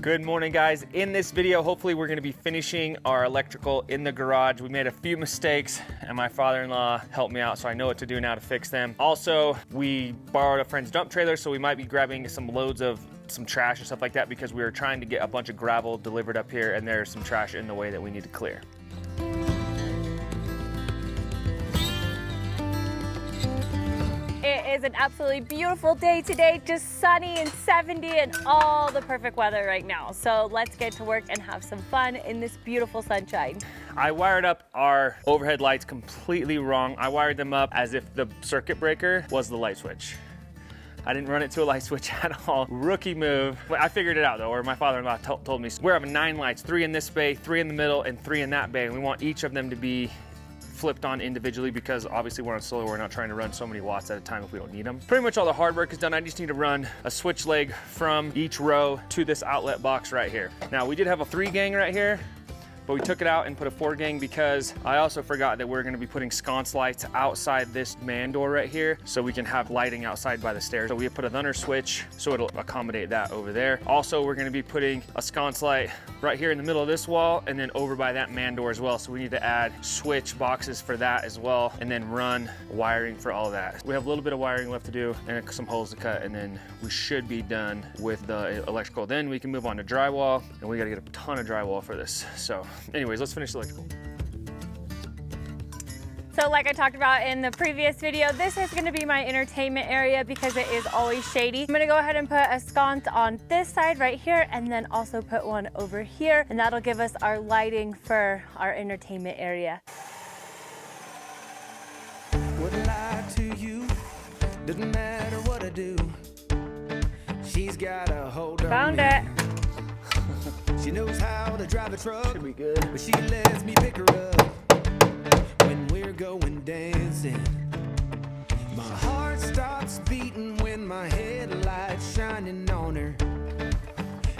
Good morning, guys. In this video, hopefully we're gonna be finishing our electrical in the garage. We made a few mistakes and my father-in-law helped me out, so I know what to do now to fix them. Also, we borrowed a friend's dump trailer, so we might be grabbing some loads of some trash and stuff like that because we were trying to get a bunch of gravel delivered up here and there's some trash in the way that we need to clear. It is an absolutely beautiful day today, just sunny and 70 and all the perfect weather right now. So let's get to work and have some fun in this beautiful sunshine. I wired up our overhead lights completely wrong. I wired them up as if the circuit breaker was the light switch. I didn't run it to a light switch at all. Rookie move. I figured it out though, or my father-in-law told me. We're having 9 lights, 3 in this bay, 3 in the middle, and 3 in that bay. And we want each of them to be flipped on individually because obviously we're on solar, we're not trying to run so many watts at a time if we don't need them. Pretty much all the hard work is done. I just need to run a switch leg from each row to this outlet box right here. Now we did have a 3 gang right here, but we took it out and put a 4 gang because I also forgot that we're gonna be putting sconce lights outside this man door right here so we can have lighting outside by the stairs. So we put another switch so it'll accommodate that over there. Also, we're gonna be putting a sconce light right here in the middle of this wall and then over by that man door as well. So we need to add switch boxes for that as well and then run wiring for all of that. We have a little bit of wiring left to do and some holes to cut and then we should be done with the electrical. Then we can move on to drywall and we gotta get a ton of drywall for this. So anyways, let's finish the electrical. So like I talked about in the previous video, this is gonna be my entertainment area because it is always shady. I'm gonna go ahead and put a sconce on this side right here and then also put one over here, and that'll give us our lighting for our entertainment area. Wouldn't lie to you, doesn't matter what I do. She's got a hold on Found me. it. She knows how to drive a truck, Should be good. but she lets me pick her up when we're going dancing. My heart stops beating when my headlights shining on her.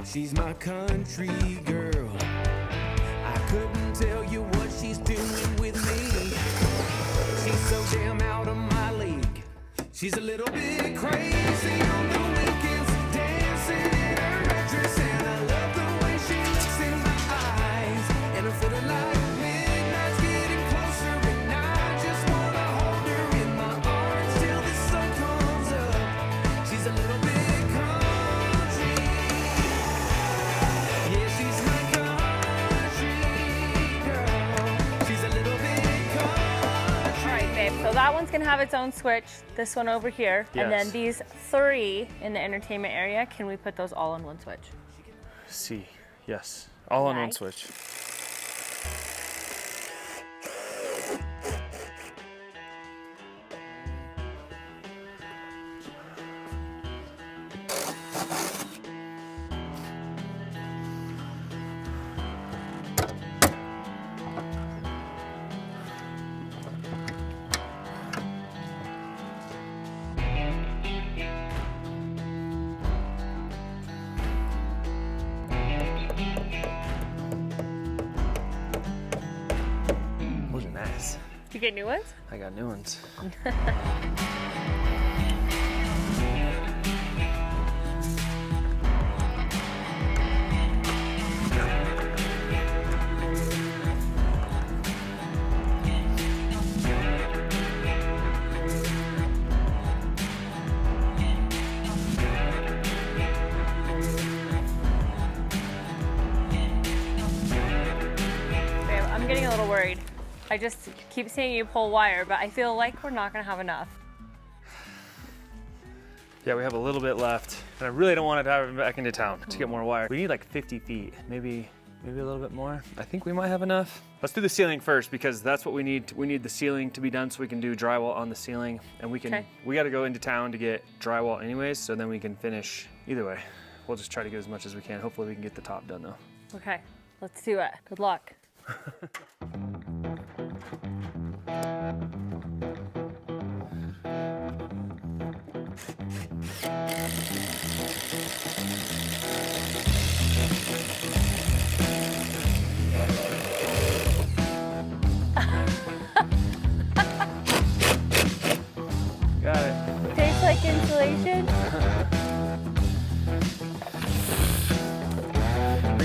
She's my country girl. I couldn't tell you what she's doing with me. She's so damn out of my league. She's a little bit crazy on the weekends, dancing in her red dress, and I love the way she looks in my eyes. And I'm feeling like midnight's getting closer, and I just wanna hold her in my arms till the sun comes up. She's a little bit country. Yeah, she's my country girl. She's a little bit country. All right, babe, so that one's gonna have its own switch, this one over here, and then Yes. these 3 in the entertainment area, can we put those all on one switch? See, yes, all on one Nice. switch. Wasn't nice. You get new ones? I got new ones. Babe, I'm getting a little worried. I just keep seeing you pull wire, but I feel like we're not gonna have enough. Yeah, we have a little bit left, and I really don't want to drive it back into town to get more wire. We need like 50 feet, maybe a little bit more. I think we might have enough. Let's do the ceiling first because that's what we need. We need the ceiling to be done so we can do drywall on the ceiling, and we got to go into town to get drywall anyways, so then we can finish. Either way, we'll just try to get as much as we can. Hopefully we can get the top done though. Okay, let's do it. Good luck. Got it. Tastes like insulation.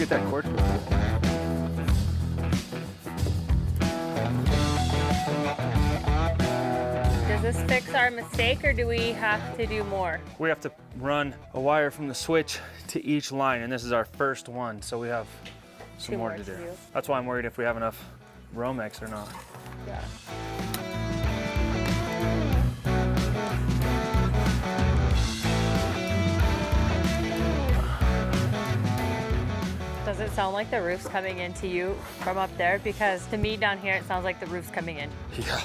get that cord? Does this fix our mistake or do we have to do more? We have to run a wire from the switch to each line, and this is our first one, so we have some Two more more to to do. do. That's why I'm worried if we have enough Romex or not. Yeah. Does it sound like the roof's coming into you from up there? Because to me down here, it sounds like the roof's coming in. Yeah.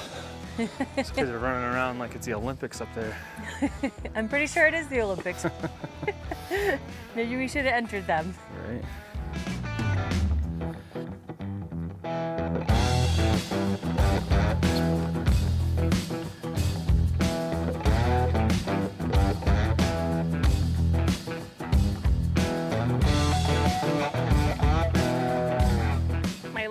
These kids are running around like it's the Olympics up there. I'm pretty sure it is the Olympics. Maybe we should have entered them. Right.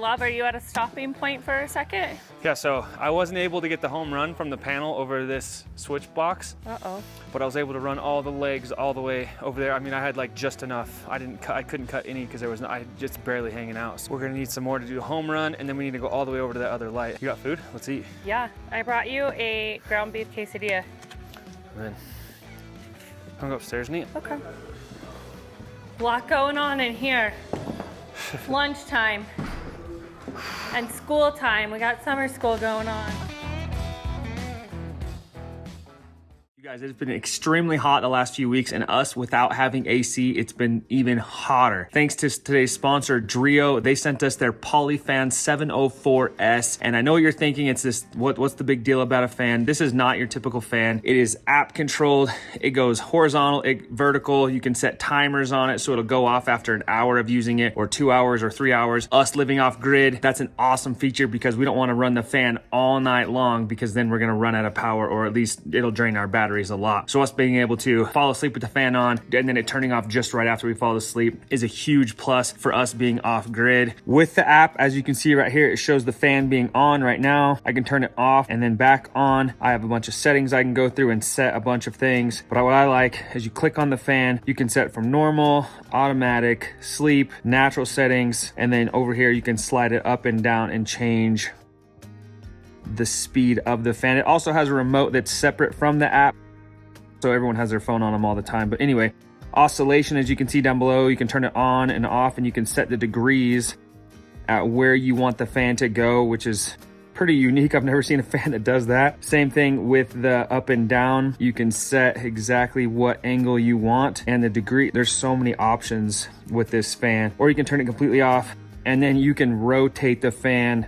Love, are you at a stopping point for a second? Yeah, so I wasn't able to get the home run from the panel over this switch box. Uh-oh. But I was able to run all the legs all the way over there. I mean, I had like just enough. I couldn't cut any because I just barely hanging out. So we're gonna need some more to do a home run, and then we need to go all the way over to that other light. You got food? Let's eat. Yeah, I brought you a ground beef quesadilla. Then I'm gonna go upstairs and eat. Okay. A lot going on in here. Lunchtime and school time. We got summer school going on. You guys, it's been extremely hot the last few weeks, and us without having AC, it's been even hotter. Thanks to today's sponsor, Drio. They sent us their Polyfan 704S, and I know what you're thinking. It's this, what's the big deal about a fan? This is not your typical fan. It is app controlled. It goes horizontal, vertical. You can set timers on it, so it'll go off after an hour of using it, or 2 hours or 3 hours. Us living off grid, that's an awesome feature because we don't want to run the fan all night long, because then we're gonna run out of power, or at least it'll drain our batteries a lot. So us being able to fall asleep with the fan on and then it turning off just right after we fall asleep is a huge plus for us being off grid. With the app, as you can see right here, it shows the fan being on right now. I can turn it off and then back on. I have a bunch of settings I can go through and set a bunch of things. But what I like is you click on the fan, you can set from normal, automatic, sleep, natural settings, and then over here you can slide it up and down and change the speed of the fan. It also has a remote that's separate from the app, so everyone has their phone on them all the time. But anyway, oscillation, as you can see down below, you can turn it on and off, and you can set the degrees at where you want the fan to go, which is pretty unique. I've never seen a fan that does that. Same thing with the up and down. You can set exactly what angle you want and the degree. There's so many options with this fan. Or you can turn it completely off, and then you can rotate the fan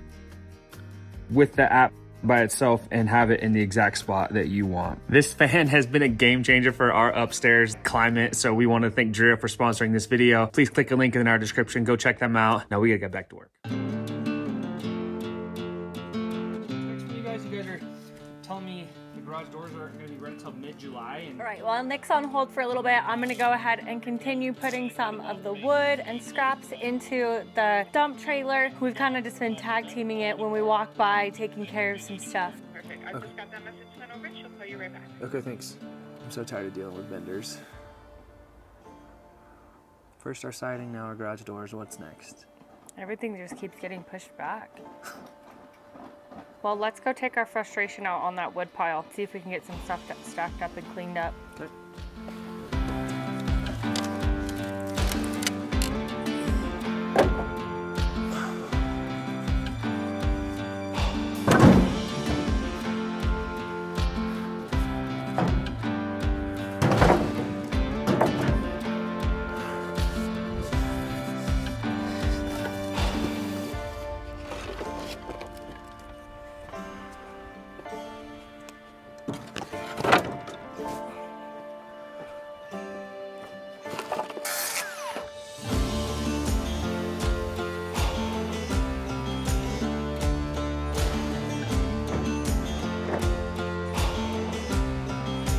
with the app by itself and have it in the exact spot that you want. This fan has been a game changer for our upstairs climate, so we want to thank Drio for sponsoring this video. Please click a link in our description. Go check them out. Now we gotta get back to work. You guys are telling me the garage doors aren't gonna be ready until mid-July. All right, well, Nick's on hold for a little bit. I'm gonna go ahead and continue putting some of the wood and scraps into the dump trailer. We've kind of just been tag teaming it when we walk by, taking care of some stuff. Perfect. I just got that message sent over. She'll call you right back. Okay, thanks. I'm so tired of dealing with vendors. First our siding, now our garage doors. What's next? Everything just keeps getting pushed back. Well, let's go take our frustration out on that wood pile. See if we can get some stuff stacked up and cleaned up. Okay.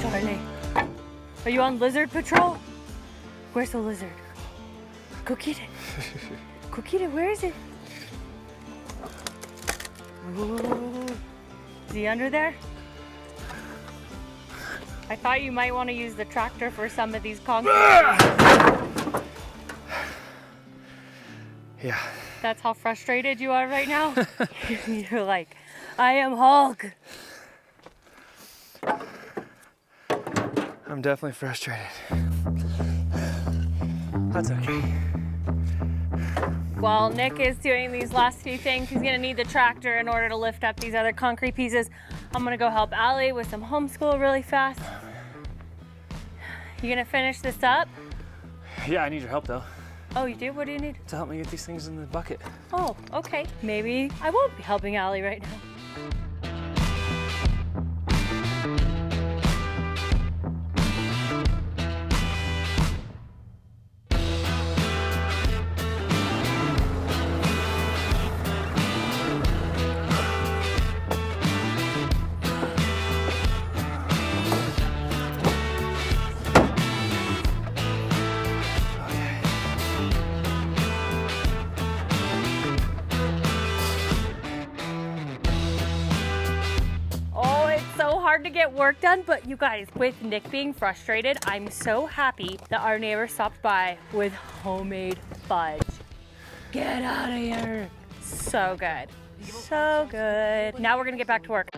Charlie, are you on lizard patrol? Where's the lizard? Go get it. Go get it. Where is it? Ooh. Is he under there? I thought you might want to use the tractor for some of these concrete. Yeah. That's how frustrated you are right now? You're like, I am Hulk. I'm definitely frustrated. That's okay. While Nick is doing these last few things, he's gonna need the tractor in order to lift up these other concrete pieces. I'm gonna go help Allie with some homeschool really fast. You gonna finish this up? Yeah, I need your help though. Oh, you do? What do you need? To help me get these things in the bucket. Oh, okay. Maybe I won't be helping Allie right now. Hard to get work done, but you guys, with Nick being frustrated, I'm so happy that our neighbor stopped by with homemade fudge. Get out of here. So good. So good. Now we're gonna get back to work.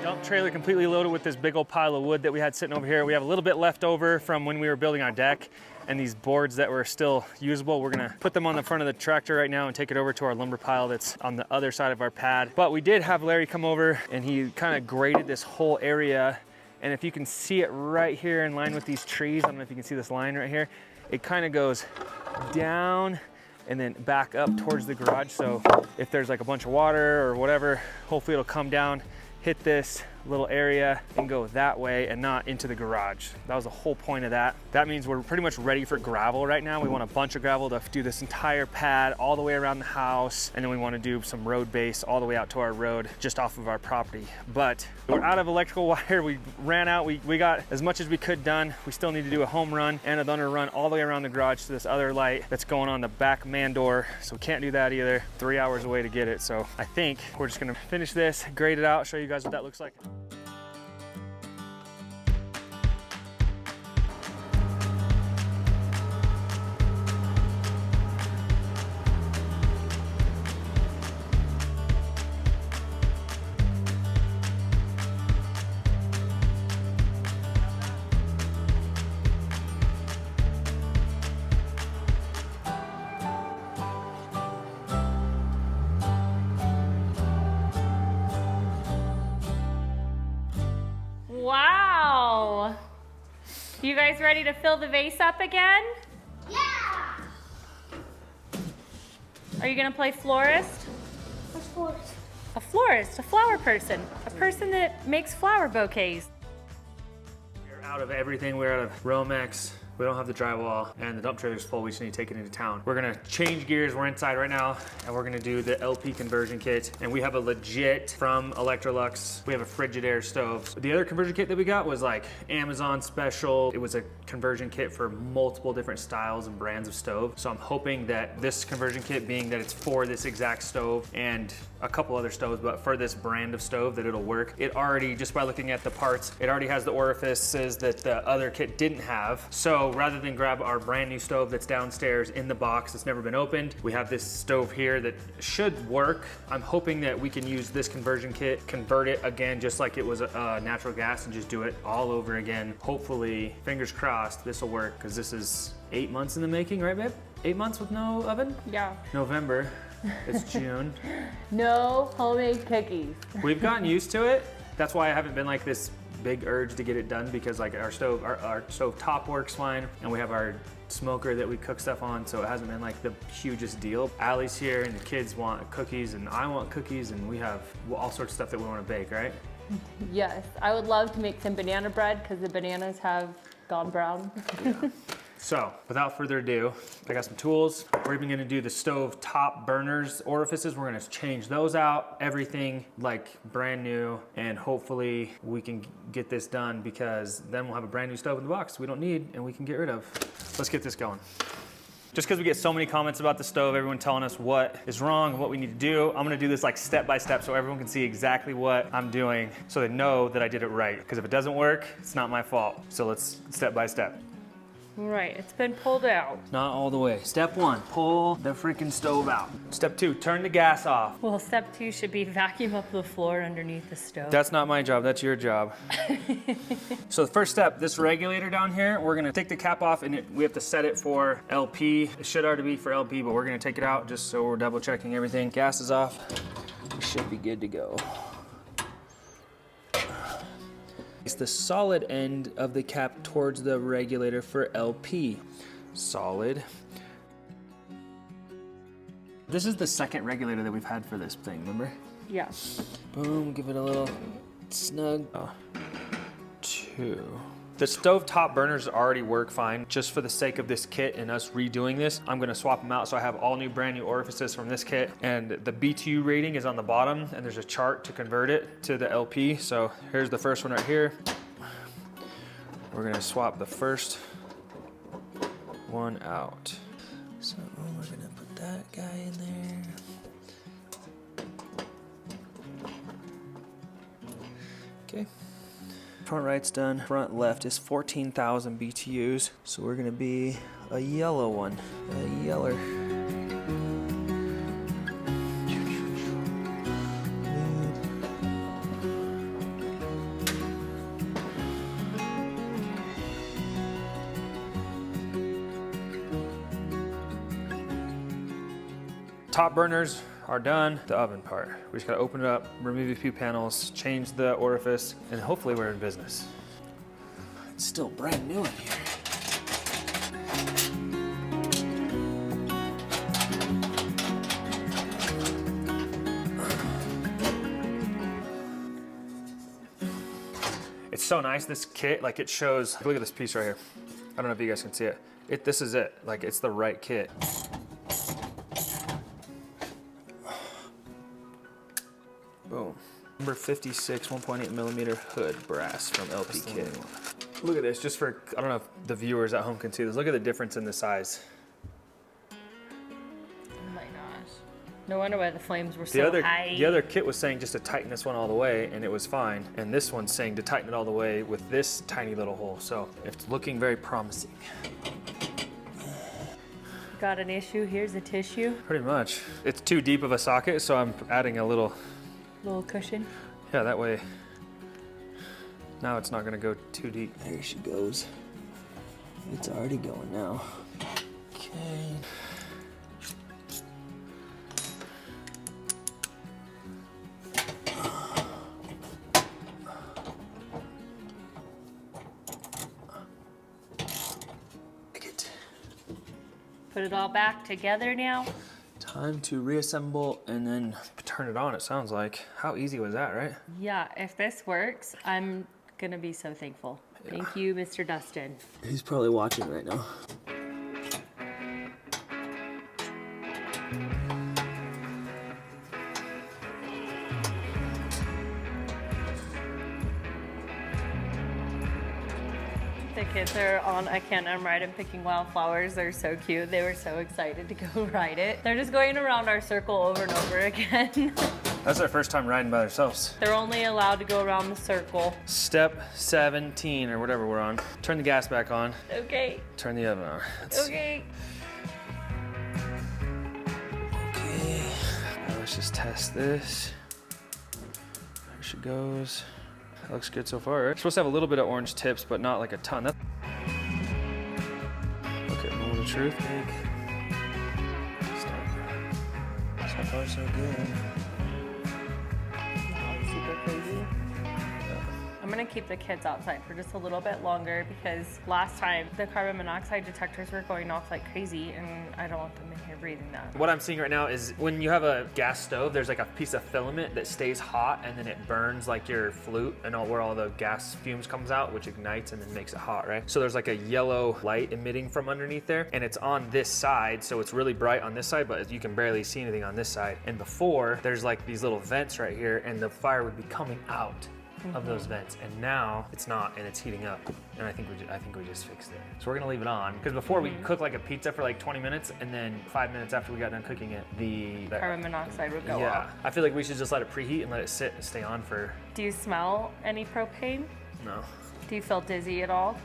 Dump trailer completely loaded with this big old pile of wood that we had sitting over here. We have a little bit left over from when we were building our deck, and these boards that were still usable. We're gonna put them on the front of the tractor right now and take it over to our lumber pile that's on the other side of our pad. But we did have Larry come over and he kind of graded this whole area. And if you can see it right here in line with these trees, I don't know if you can see this line right here, it kind of goes down and then back up towards the garage. So if there's like a bunch of water or whatever, hopefully it'll come down, hit this little area and go that way and not into the garage. That was the whole point of that. That means we're pretty much ready for gravel right now. We want a bunch of gravel to do this entire pad all the way around the house, and then we want to do some road base all the way out to our road just off of our property. But we're out of electrical wire. We ran out. We got as much as we could done. We still need to do a home run and a thunder run all the way around the garage to this other light that's going on the back man door. So we can't do that either. 3 hours away to get it. So I think we're just gonna finish this, grade it out, show you guys what that looks like. Wow. You guys ready to fill the vase up again? Yeah! Are you gonna play florist? Of course. A florist, a flower person, a person that makes flower bouquets. We're out of everything. We're out of Romex. We don't have the drywall, and the dump trailer's full. We just need to take it into town. We're gonna change gears. We're inside right now, and we're gonna do the LP conversion kit. And we have a legit from Electrolux. We have a Frigidaire stove. The other conversion kit that we got was like Amazon special. It was a conversion kit for multiple different styles and brands of stove. So I'm hoping that this conversion kit, being that it's for this exact stove and a couple other stoves, but for this brand of stove, that it'll work. It already, just by looking at the parts, it already has the orifices that the other kit didn't have. So rather than grab our brand new stove that's downstairs in the box that's never been opened, we have this stove here that should work. I'm hoping that we can use this conversion kit, convert it again just like it was natural gas, and just do it all over again. Hopefully, fingers crossed, this will work, because this is 8 months in the making, right babe? 8 months with no oven? Yeah. November, it's June. No homemade cookies. We've gotten used to it. That's why I haven't been like this big urge to get it done, because like our stove top works fine, and we have our smoker that we cook stuff on, so it hasn't been like the hugest deal. Allie's here and the kids want cookies and I want cookies, and we have all sorts of stuff that we want to bake, right? Yes, I would love to make some banana bread because the bananas have gone brown. So, without further ado, I got some tools. We're even gonna do the stove top burners orifices. We're gonna change those out, everything like brand new, and hopefully we can get this done, because then we'll have a brand new stove in the box we don't need and we can get rid of. Let's get this going. Just because we get so many comments about the stove, everyone telling us what is wrong and what we need to do, I'm gonna do this like step by step so everyone can see exactly what I'm doing so they know that I did it right. Because if it doesn't work, it's not my fault. So let's step by step. Right, it's been pulled out. Not all the way. Step 1, pull the freaking stove out. Step 2, turn the gas off. Well, step 2 should be vacuum up the floor underneath the stove. That's not my job, that's your job. So the first step, this regulator down here, we're gonna take the cap off and we have to set it for LP. It should already be for LP, but we're gonna take it out just so we're double checking everything. Gas is off. We should be good to go. It's the solid end of the cap towards the regulator for LP. Solid. This is the second regulator that we've had for this thing, remember? Yeah. Boom, give it a little snug. 2. The stove top burners already work fine. Just for the sake of this kit and us redoing this, I'm gonna swap them out so I have all new brand new orifices from this kit. And the BTU rating is on the bottom and there's a chart to convert it to the LP. So here's the first one right here. We're gonna swap the first one out. So we're gonna put that guy in there. Okay. Front right's done. Front left is 14,000 BTUs. So we're gonna be a yellow one, a yeller. Top burners are done. The oven part. We just gotta open it up, remove a few panels, change the orifice, and hopefully we're in business. It's still brand new in here. It's so nice, this kit, like it shows, look at this piece right here. I don't know if you guys can see it. This is it, like it's the right kit. Boom. Number 56, 1.8 millimeter hood brass from LP Kit. Look at this, just for, I don't know if the viewers at home can see this. Look at the difference in the size. Oh my gosh. No wonder why the flames were so high. The other kit was saying just to tighten this one all the way and it was fine. And this one's saying to tighten it all the way with this tiny little hole. So it's looking very promising. Got an issue, here's a tissue. Pretty much. It's too deep of a socket, so I'm adding a little cushion. Yeah, that way, now it's not gonna go too deep. There she goes. It's already going now. Okay. Put it all back together now. Time to reassemble and then turn it on, it sounds like. How easy was that, right? Yeah, if this works, I'm gonna be so thankful. Yeah. Thank you, Mr. Dustin. He's probably watching right now. The kids are on a Can-Am ride and picking wildflowers. They're so cute. They were so excited to go ride it. They're just going around our circle over and over again. That's their first time riding by themselves. They're only allowed to go around the circle. Step 17 or whatever we're on. Turn the gas back on. Okay. Turn the oven on. Okay. Okay. Now let's just test this. There she goes. That looks good so far, right? It's supposed to have a little bit of orange tips, but not like a ton. Okay, moment of truth. So far, so good. Super crazy. I'm gonna keep the kids outside for just a little bit longer because last time the carbon monoxide detectors were going off like crazy and I don't want them in here breathing that. What I'm seeing right now is when you have a gas stove, there's like a piece of filament that stays hot and then it burns like your flute and where all the gas fumes comes out, which ignites and then makes it hot, right? So there's like a yellow light emitting from underneath there and it's on this side, so it's really bright on this side, but you can barely see anything on this side. And before, there's like these little vents right here and the fire would be coming out of those vents, and now it's not, and it's heating up. And I think we just fixed it. So we're gonna leave it on because before we cook like a pizza for like 20 minutes, and then 5 minutes after we got done cooking it, the Carbon monoxide would go yeah. off. I feel like we should just let it preheat and let it sit and stay on for. Do you smell any propane? No. Do you feel dizzy at all?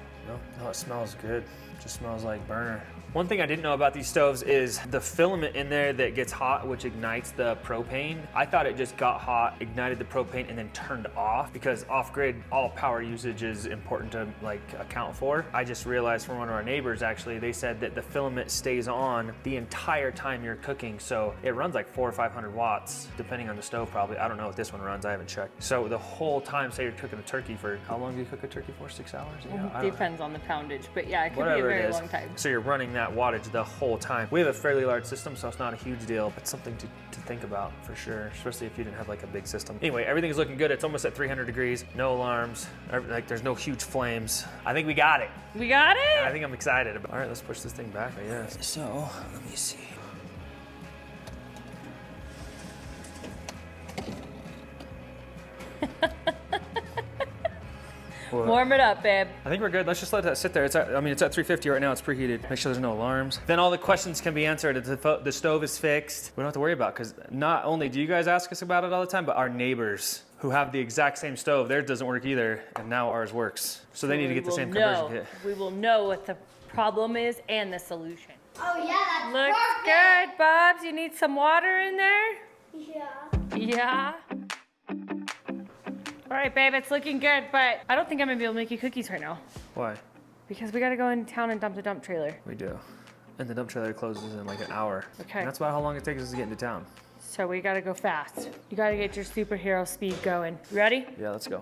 No, it smells good. It just smells like burner. One thing I didn't know about these stoves is the filament in there that gets hot, which ignites the propane. I thought it just got hot, ignited the propane, and then turned off, because off-grid, all power usage is important to like account for. I just realized from one of our neighbors, actually, they said that the filament stays on the entire time you're cooking. So it runs like 400 or 500 watts, depending on the stove probably. I don't know what this one runs, I haven't checked. So the whole time, say you're cooking a turkey for, how long do you cook a turkey for? 6 hours? Yeah, Depends on the poundage, but yeah, it could whatever be a it very is. long time. So you're running that wattage the whole time. We have a fairly large system, so it's not a huge deal, but something to think about for sure, especially if you didn't have like a big system. Anyway, everything's looking good. It's almost at 300 degrees, no alarms, like there's no huge flames. I think we got it. We got it? I think I'm excited. All right, let's push this thing back, I guess. So, let me see. Warm it up, babe. I think we're good. Let's just let that sit there. It's at 350 right now. It's preheated. Make sure there's no alarms. Then all the questions can be answered. The stove is fixed. We don't have to worry about it, because not only do you guys ask us about it all the time, but our neighbors who have the exact same stove, theirs doesn't work either, and now ours works. So they need to get the same conversion kit. We will know what the problem is and the solution. Oh yeah, that's Looks perfect. good, Bubs. You need some water in there? Yeah. Yeah. All right, babe, it's looking good, but I don't think I'm gonna be able to make you cookies right now, Why? because we gotta go in town and dump the dump trailer. We do. And the dump trailer closes in like an hour. Okay. And that's about how long it takes us to get into town. So we gotta go fast. You gotta get your superhero speed going. You ready? Yeah, let's go.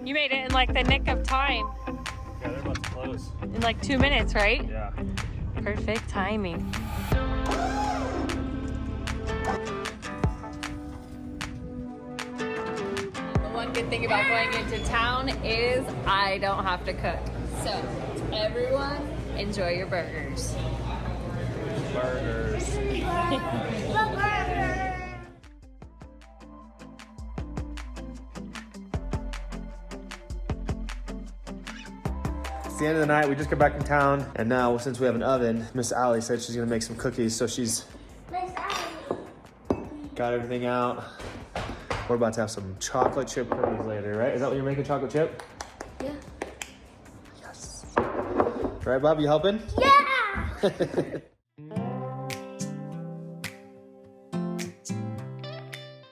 You made it in like the nick of time. Yeah, they're about to close. In like 2 minutes, right? Yeah. Perfect timing. The one good thing about going into town is I don't have to cook. So, everyone, enjoy your burgers. Burgers. It's the end of the night. We just got back in town, and now since we have an oven, Miss Allie said she's gonna make some cookies, so she's got everything out. We're about to have some chocolate chip cookies later, right? Is that what you're making, chocolate chip? Yeah. Yes. Right, Bob, you helping? Yeah.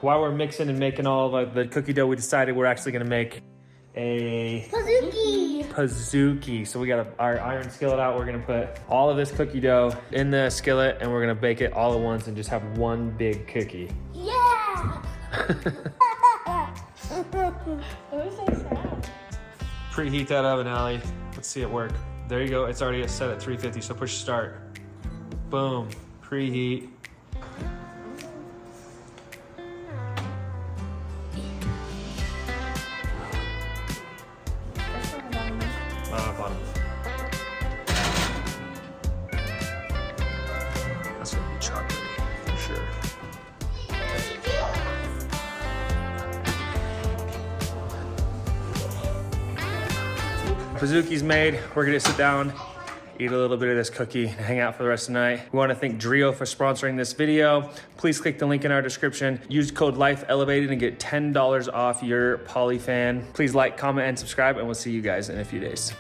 While we're mixing and making all of the cookie dough, we decided we're actually gonna make a pizookie. So we got our iron skillet out. We're gonna put all of this cookie dough in the skillet, and we're gonna bake it all at once and just have one big cookie. Yeah. So sad. Preheat that oven, Allie. Let's see it work. There you go. It's already set at 350, so push start. Boom. Preheat. Bottom. That's gonna be chocolatey for sure. Pizooki's made. We're gonna sit down eat a little bit of this cookie, and hang out for the rest of the night. We want to thank Drio for sponsoring this video. Please click the link in our description. Use code LifeElevated and get $10 off your poly fan. Please like, comment, and subscribe, and we'll see you guys in a few days.